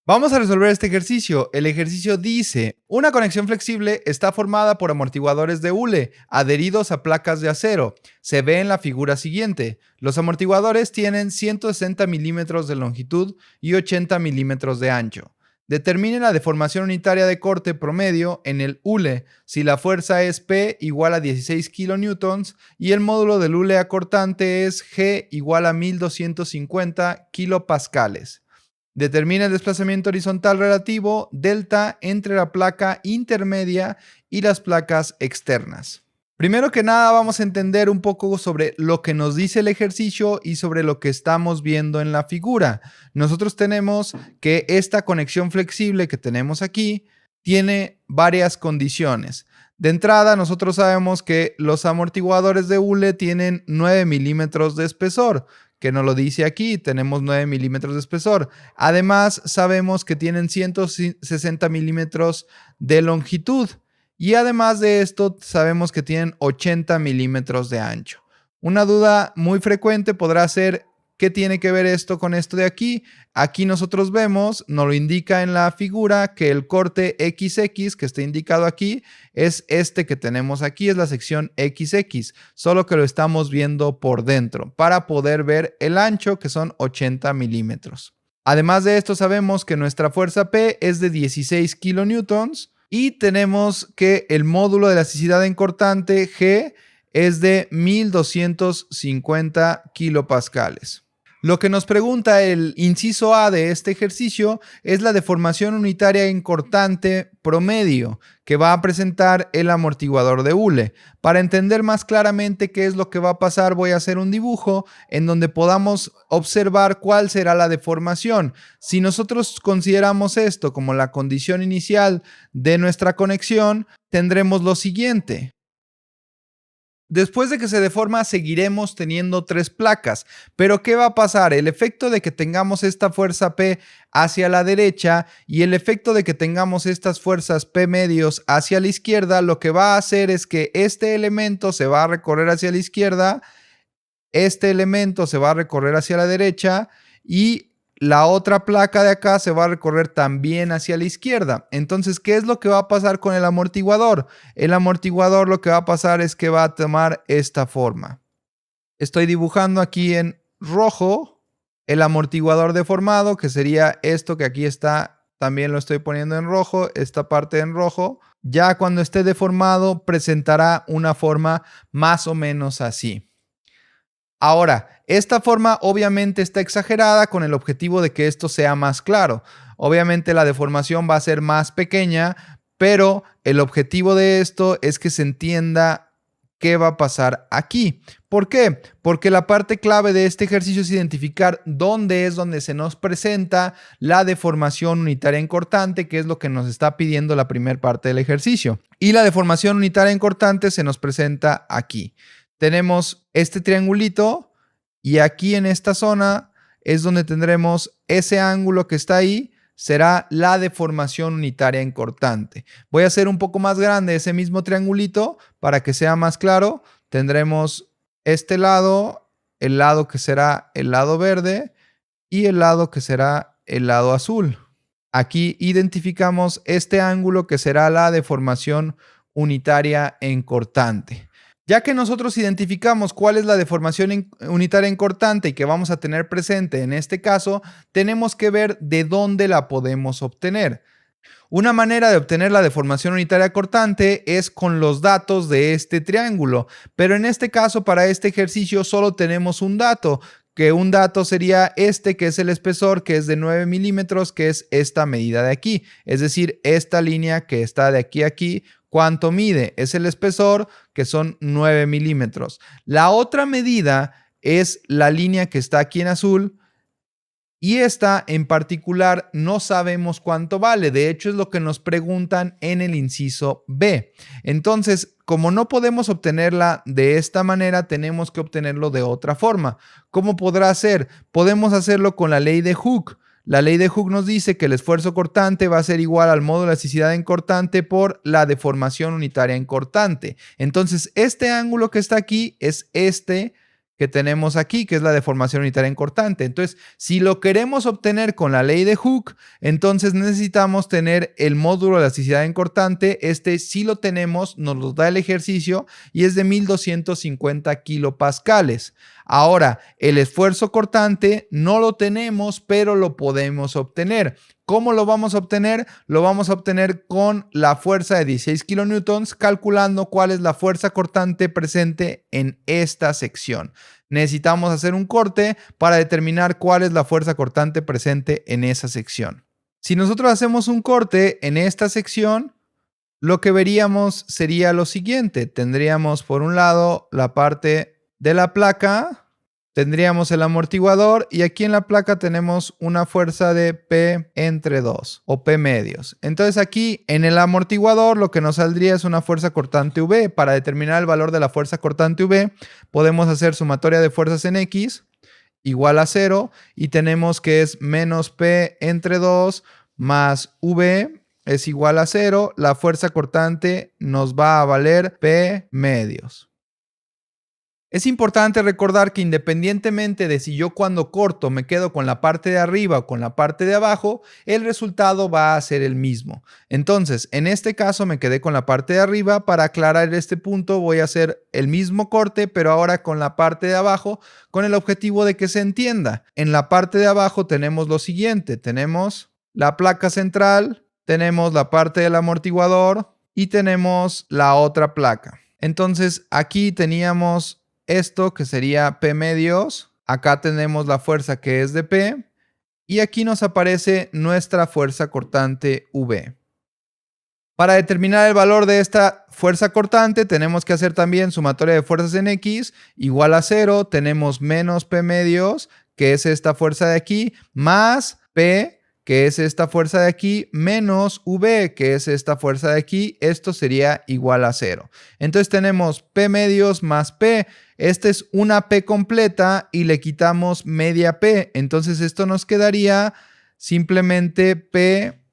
Vamos a resolver este ejercicio. El ejercicio dice, una conexión flexible está formada por amortiguadores de hule adheridos a placas de acero. Se ve en la figura siguiente. Los amortiguadores tienen 160 milímetros de longitud y 80 milímetros de ancho. Determine la deformación unitaria de corte promedio en el hule si la fuerza es P igual a 16 kilonewtons y el módulo del hule acortante es G igual a 1250 kilopascales. Determina el desplazamiento horizontal relativo delta entre la placa intermedia y las placas externas. Primero que nada vamos a entender un poco sobre lo que nos dice el ejercicio y sobre lo que estamos viendo en la figura. Nosotros tenemos que esta conexión flexible que tenemos aquí tiene varias condiciones. De entrada, nosotros sabemos que los amortiguadores de hule tienen 9 milímetros de espesor, que nos lo dice aquí, tenemos 9 milímetros de espesor. Además, sabemos que tienen 160 milímetros de longitud y además de esto, sabemos que tienen 80 milímetros de ancho. Una duda muy frecuente podrá ser, ¿qué tiene que ver esto con esto de aquí? Aquí nosotros vemos, nos lo indica en la figura, que el corte XX que está indicado aquí es este que tenemos aquí, es la sección XX, solo que lo estamos viendo por dentro para poder ver el ancho, que son 80 milímetros. Además de esto, sabemos que nuestra fuerza P es de 16 kilonewtons y tenemos que el módulo de elasticidad en cortante G es de 1250 kilopascales. Lo que nos pregunta el inciso A de este ejercicio es la deformación unitaria en cortante promedio que va a presentar el amortiguador de hule. Para entender más claramente qué es lo que va a pasar, voy a hacer un dibujo en donde podamos observar cuál será la deformación. Si nosotros consideramos esto como la condición inicial de nuestra conexión, tendremos lo siguiente. Después de que se deforma, seguiremos teniendo 3 placas. Pero ¿qué va a pasar? El efecto de que tengamos esta fuerza P hacia la derecha y el efecto de que tengamos estas fuerzas P medios hacia la izquierda, lo que va a hacer es que este elemento se va a recorrer hacia la izquierda, este elemento se va a recorrer hacia la derecha y la otra placa de acá se va a recorrer también hacia la izquierda. Entonces, ¿qué es lo que va a pasar con el amortiguador? El amortiguador lo que va a pasar es que va a tomar esta forma. Estoy dibujando aquí en rojo el amortiguador deformado, que sería esto que aquí está, también lo estoy poniendo en rojo, esta parte en rojo. Ya cuando esté deformado presentará una forma más o menos así. Ahora, esta forma obviamente está exagerada con el objetivo de que esto sea más claro. Obviamente la deformación va a ser más pequeña, pero el objetivo de esto es que se entienda qué va a pasar aquí. ¿Por qué? Porque la parte clave de este ejercicio es identificar dónde es donde se nos presenta la deformación unitaria en cortante, que es lo que nos está pidiendo la primera parte del ejercicio. Y la deformación unitaria en cortante se nos presenta aquí. Tenemos este triangulito y aquí en esta zona es donde tendremos ese ángulo que está ahí, será la deformación unitaria en cortante. Voy a hacer un poco más grande ese mismo triangulito para que sea más claro. Tendremos este lado, el lado que será el lado verde y el lado que será el lado azul. Aquí identificamos este ángulo que será la deformación unitaria en cortante. Ya que nosotros identificamos cuál es la deformación unitaria en cortante y que vamos a tener presente en este caso, tenemos que ver de dónde la podemos obtener. Una manera de obtener la deformación unitaria cortante es con los datos de este triángulo, pero en este caso para este ejercicio solo tenemos un dato, que un dato sería este que es el espesor, que es de 9 milímetros, que es esta medida de aquí, es decir, esta línea que está de aquí a aquí. ¿Cuánto mide? Es el espesor, que son 9 milímetros. La otra medida es la línea que está aquí en azul y esta en particular no sabemos cuánto vale. De hecho, es lo que nos preguntan en el inciso B. Entonces, como no podemos obtenerla de esta manera, tenemos que obtenerlo de otra forma. ¿Cómo podrá ser? Podemos hacerlo con la ley de Hooke. La ley de Hooke nos dice que el esfuerzo cortante va a ser igual al módulo de elasticidad en cortante por la deformación unitaria en cortante. Entonces, este ángulo que está aquí es este que tenemos aquí, que es la deformación unitaria en cortante. Entonces, si lo queremos obtener con la ley de Hooke, entonces necesitamos tener el módulo de elasticidad en cortante. Este sí lo tenemos, nos lo da el ejercicio y es de 1250 kilopascales. Ahora, el esfuerzo cortante no lo tenemos, pero lo podemos obtener. ¿Cómo lo vamos a obtener? Lo vamos a obtener con la fuerza de 16 kilonewtons, calculando cuál es la fuerza cortante presente en esta sección. Necesitamos hacer un corte para determinar cuál es la fuerza cortante presente en esa sección. Si nosotros hacemos un corte en esta sección, lo que veríamos sería lo siguiente. Tendríamos por un lado la parte de la placa, tendríamos el amortiguador y aquí en la placa tenemos una fuerza de P entre 2 o P medios. Entonces aquí en el amortiguador lo que nos saldría es una fuerza cortante V. Para determinar el valor de la fuerza cortante V podemos hacer sumatoria de fuerzas en X igual a 0 y tenemos que es menos P entre 2 más V es igual a 0. La fuerza cortante nos va a valer P medios. Es importante recordar que independientemente de si yo cuando corto me quedo con la parte de arriba o con la parte de abajo, el resultado va a ser el mismo. Entonces, en este caso me quedé con la parte de arriba. Para aclarar este punto voy a hacer el mismo corte, pero ahora con la parte de abajo, con el objetivo de que se entienda. En la parte de abajo tenemos lo siguiente. Tenemos la placa central, tenemos la parte del amortiguador y tenemos la otra placa. Entonces, aquí teníamos esto que sería P medios, acá tenemos la fuerza que es de P y aquí nos aparece nuestra fuerza cortante V. Para determinar el valor de esta fuerza cortante tenemos que hacer también sumatoria de fuerzas en X igual a 0, tenemos menos P medios, que es esta fuerza de aquí, más P, que es esta fuerza de aquí, menos V, que es esta fuerza de aquí. Esto sería igual a 0. Entonces tenemos P medios más P. Esta es una P completa y le quitamos media P. Entonces esto nos quedaría simplemente P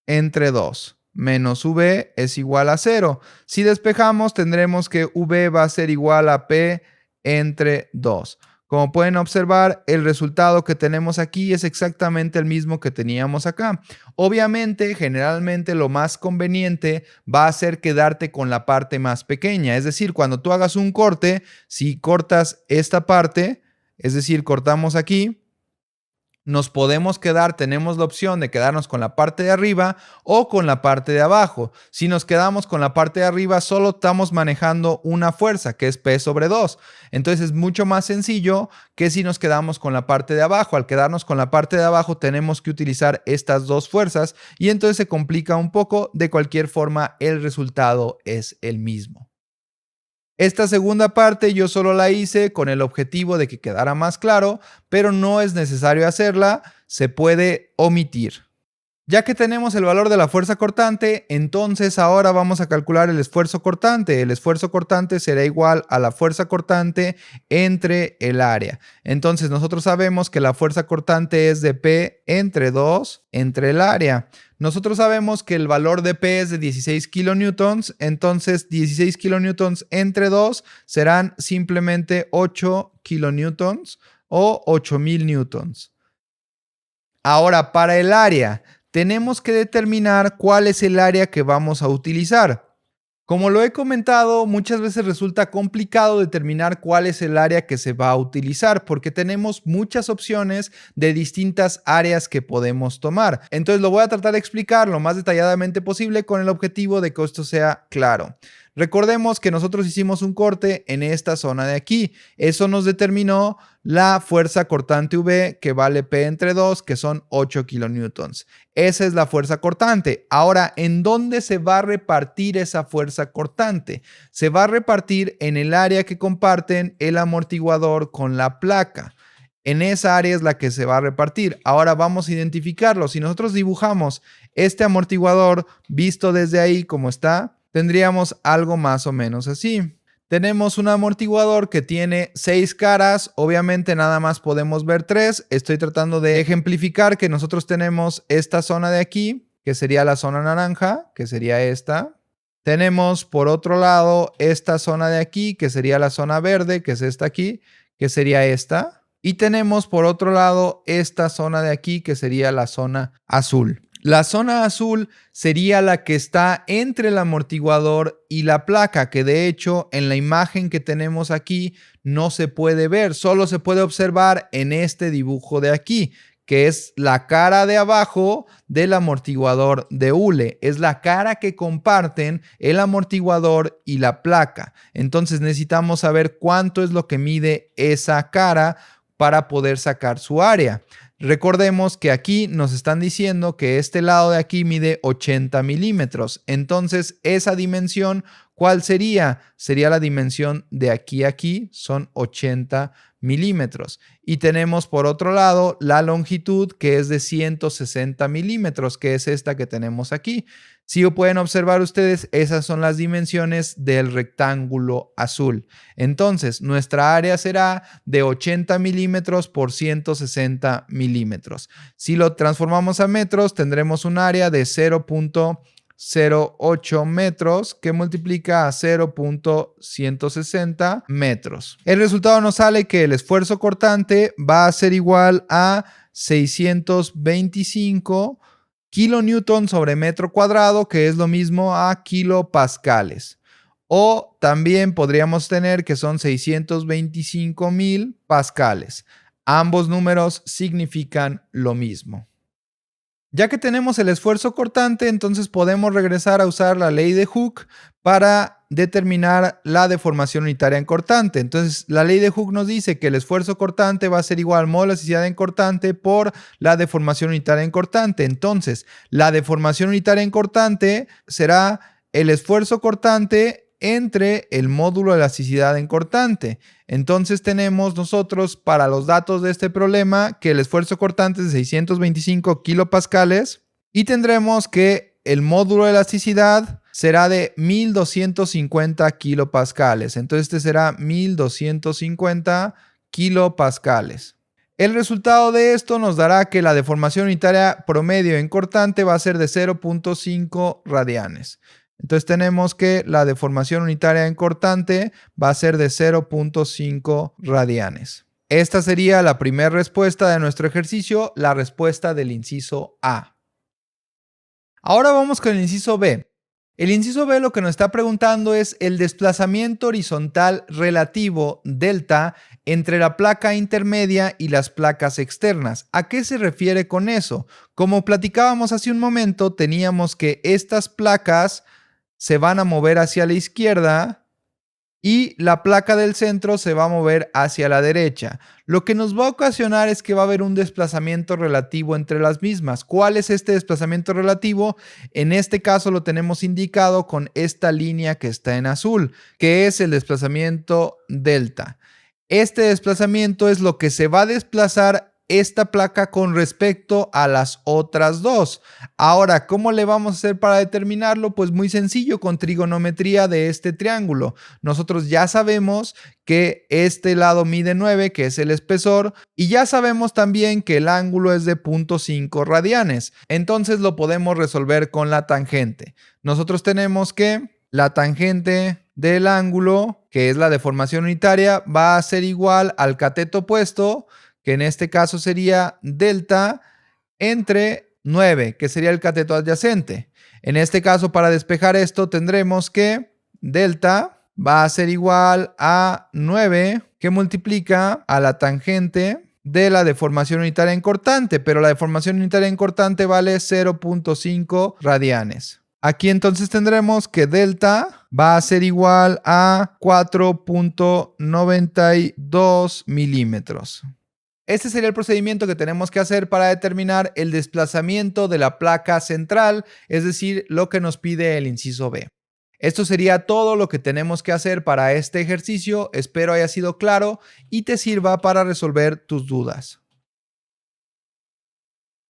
entre 2 menos V es igual a 0. Si despejamos tendremos que V va a ser igual a P entre 2. Como pueden observar, el resultado que tenemos aquí es exactamente el mismo que teníamos acá. Obviamente, generalmente lo más conveniente va a ser quedarte con la parte más pequeña. Es decir, cuando tú hagas un corte, si cortas esta parte, es decir, cortamos aquí, nos podemos quedar, tenemos la opción de quedarnos con la parte de arriba o con la parte de abajo. Si nos quedamos con la parte de arriba, solo estamos manejando una fuerza, que es P sobre 2. Entonces es mucho más sencillo que si nos quedamos con la parte de abajo. Al quedarnos con la parte de abajo, tenemos que utilizar estas dos fuerzas y entonces se complica un poco. De cualquier forma, el resultado es el mismo. Esta segunda parte yo solo la hice con el objetivo de que quedara más claro, pero no es necesario hacerla, se puede omitir. Ya que tenemos el valor de la fuerza cortante, entonces ahora vamos a calcular el esfuerzo cortante. El esfuerzo cortante será igual a la fuerza cortante entre el área. Entonces nosotros sabemos que la fuerza cortante es de P entre 2 entre el área. Nosotros sabemos que el valor de P es de 16 kilonewtons, entonces 16 kilonewtons entre 2 serán simplemente 8 kilonewtons o 8000 newtons. Ahora, para el área, tenemos que determinar cuál es el área que vamos a utilizar. Como lo he comentado, muchas veces resulta complicado determinar cuál es el área que se va a utilizar porque tenemos muchas opciones de distintas áreas que podemos tomar. Entonces lo voy a tratar de explicar lo más detalladamente posible con el objetivo de que esto sea claro. Recordemos que nosotros hicimos un corte en esta zona de aquí. Eso nos determinó la fuerza cortante V, que vale P entre 2, que son 8 kilonewtons. Esa es la fuerza cortante. Ahora, ¿en dónde se va a repartir esa fuerza cortante? Se va a repartir en el área que comparten el amortiguador con la placa. En esa área es la que se va a repartir. Ahora vamos a identificarlo. Si nosotros dibujamos este amortiguador visto desde ahí como está, tendríamos algo más o menos así. Tenemos un amortiguador que tiene 6 caras, obviamente nada más podemos ver 3. Estoy tratando de ejemplificar que nosotros tenemos esta zona de aquí, que sería la zona naranja, que sería esta. Tenemos por otro lado esta zona de aquí, que sería la zona verde, que es esta aquí, que sería esta. Y tenemos por otro lado esta zona de aquí, que sería la zona azul. La zona azul sería la que está entre el amortiguador y la placa, que de hecho en la imagen que tenemos aquí no se puede ver, solo se puede observar en este dibujo de aquí, que es la cara de abajo del amortiguador de hule. Es la cara que comparten el amortiguador y la placa. Entonces necesitamos saber cuánto es lo que mide esa cara para poder sacar su área. Recordemos que aquí nos están diciendo que este lado de aquí mide 80 milímetros. Entonces, esa dimensión, ¿cuál sería? Sería la dimensión de aquí a aquí, son 80 milímetros. Y tenemos por otro lado la longitud, que es de 160 milímetros, que es esta que tenemos aquí. Si lo pueden observar ustedes, esas son las dimensiones del rectángulo azul. Entonces, nuestra área será de 80 milímetros por 160 milímetros. Si lo transformamos a metros, tendremos un área de 0.08 metros que multiplica a 0.160 metros. El resultado nos sale que el esfuerzo cortante va a ser igual a 625 kilonewton sobre metro cuadrado, que es lo mismo a kilopascales. O también podríamos tener que son 625,000 pascales. Ambos números significan lo mismo. Ya que tenemos el esfuerzo cortante, entonces podemos regresar a usar la ley de Hooke para determinar la deformación unitaria en cortante. Entonces, la ley de Hooke nos dice que el esfuerzo cortante va a ser igual al módulo de elasticidad en cortante por la deformación unitaria en cortante. Entonces, la deformación unitaria en cortante será el esfuerzo cortante entre el módulo de elasticidad en cortante. Entonces tenemos nosotros para los datos de este problema que el esfuerzo cortante es de 625 kilopascales y tendremos que el módulo de elasticidad será de 1250 kilopascales. Entonces este será 1250 kilopascales. El resultado de esto nos dará que la deformación unitaria promedio en cortante va a ser de 0.5 radianes. Entonces tenemos que la deformación unitaria en cortante va a ser de 0.5 radianes. Esta sería la primera respuesta de nuestro ejercicio, la respuesta del inciso A. Ahora vamos con el inciso B. El inciso B lo que nos está preguntando es el desplazamiento horizontal relativo delta entre la placa intermedia y las placas externas. ¿A qué se refiere con eso? Como platicábamos hace un momento, teníamos que estas placas se van a mover hacia la izquierda y la placa del centro se va a mover hacia la derecha. Lo que nos va a ocasionar es que va a haber un desplazamiento relativo entre las mismas. ¿Cuál es este desplazamiento relativo? En este caso lo tenemos indicado con esta línea que está en azul, que es el desplazamiento delta. Este desplazamiento es lo que se va a desplazar esta placa con respecto a las otras dos. Ahora, ¿cómo le vamos a hacer para determinarlo? Pues muy sencillo, con trigonometría de este triángulo. Nosotros ya sabemos que este lado mide 9, que es el espesor, y ya sabemos también que el ángulo es de 0.5 radianes. Entonces lo podemos resolver con la tangente. Nosotros tenemos que la tangente del ángulo, que es la deformación unitaria, va a ser igual al cateto opuesto, que en este caso sería delta entre 9, que sería el cateto adyacente. En este caso, para despejar esto, tendremos que delta va a ser igual a 9, que multiplica a la tangente de la deformación unitaria en cortante, pero la deformación unitaria en cortante vale 0.5 radianes. Aquí entonces tendremos que delta va a ser igual a 4.92 milímetros. Este sería el procedimiento que tenemos que hacer para determinar el desplazamiento de la placa central, es decir, lo que nos pide el inciso B. Esto sería todo lo que tenemos que hacer para este ejercicio. Espero haya sido claro y te sirva para resolver tus dudas.